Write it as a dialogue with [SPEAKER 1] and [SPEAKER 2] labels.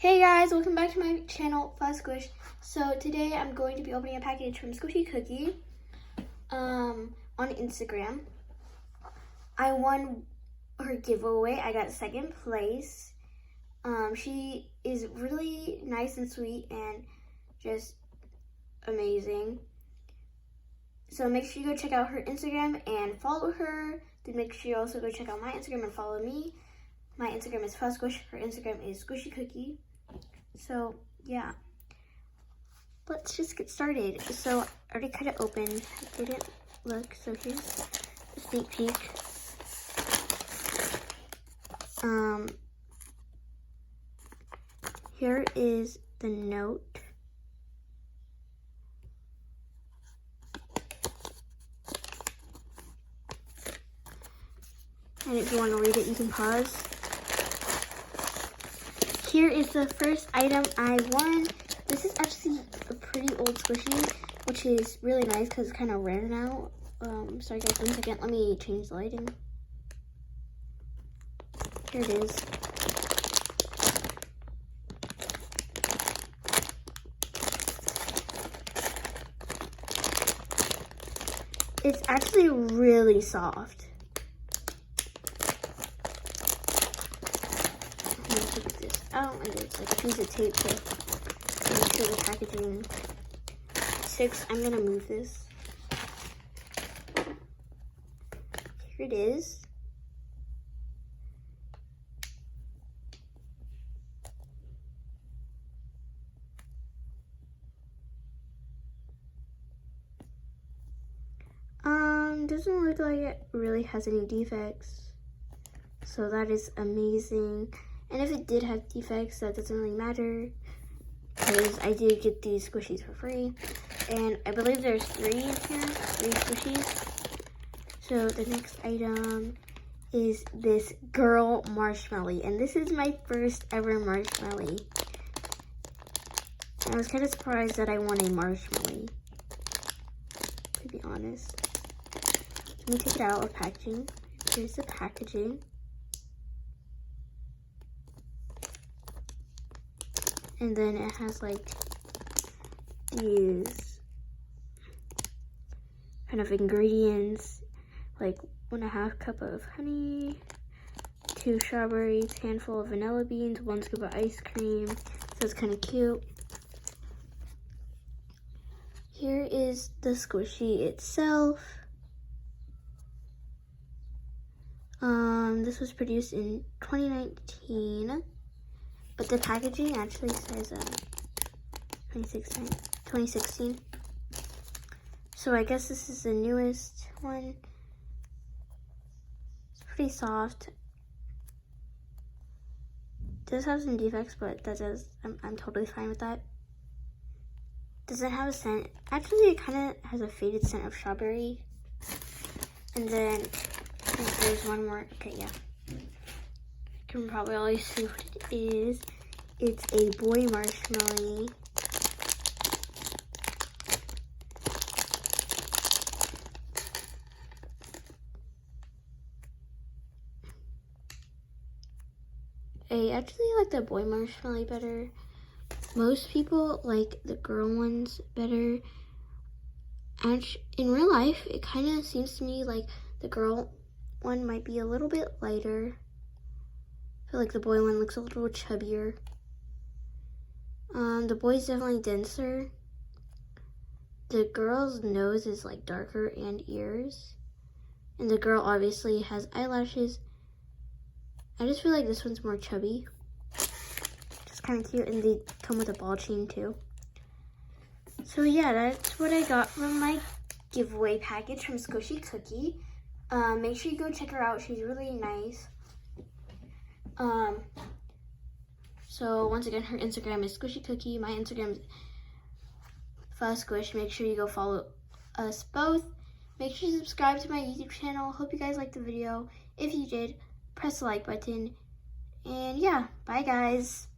[SPEAKER 1] Hey guys, welcome back to my channel, Squish. So today I'm going to be opening a package from Squishiikookie on Instagram. I won her giveaway. I got second place. She is really nice and sweet and just amazing. So make sure you go check out her Instagram and follow her. Then make sure you also go check out my Instagram and follow me. My Instagram is Squish. Her Instagram is Squishiikookie. So yeah, let's just get started. So I already cut it open. I didn't look, so here's a sneak peek. Here is the note. And if you want to read it, you can pause. Here is the first item I won. This is actually a pretty old squishy, which is really nice because it's kind of rare now. Sorry guys, 1 second. Let me change the lighting. Here it is. It's actually really soft. Oh, and it's like a piece of tape to make sure the packaging sticks. I'm gonna move this. Here it is. Doesn't look like it really has any defects. So that is amazing. And if it did have defects, that doesn't really matter because I did get these squishies for free. And I believe there's 3 in here, 3 squishies. So the next item is this girl marshmallow. And this is my first ever marshmallow. I was kind of surprised that I won a marshmallow, to be honest. Let me take it out of packaging. Here's the packaging. And then it has like these kind of ingredients, like 1.5 cup of honey, 2 strawberries, handful of vanilla beans, 1 scoop of ice cream. So it's kind of cute. Here is the squishy itself. This was produced in 2019. But the packaging actually says 2016. So I guess this is the newest one. It's pretty soft. It does have some defects, but I'm totally fine with that. Doesn't have a scent. Actually, it kind of has a faded scent of strawberry. And then there's one more. Okay, yeah. You can probably always see what it is. It's a boy marshmallow. I actually like the boy marshmallow better. Most people like the girl ones better. And in real life, it kind of seems to me like the girl one might be a little bit lighter. I feel like the boy one looks a little chubbier. The boy's definitely denser. The girl's nose is like darker and ears. And the girl obviously has eyelashes. I just feel like this one's more chubby. Just kind of cute, and they come with a ball chain too. So yeah, that's what I got from my giveaway package from Squishiikookie. Make sure you go check her out. She's really nice. So once again, her Instagram is Squishiikookie. My Instagram is Squish. Make sure you go follow us both. Make sure you subscribe to my YouTube channel. Hope you guys liked the video. If you did, press the like button. And yeah, bye guys.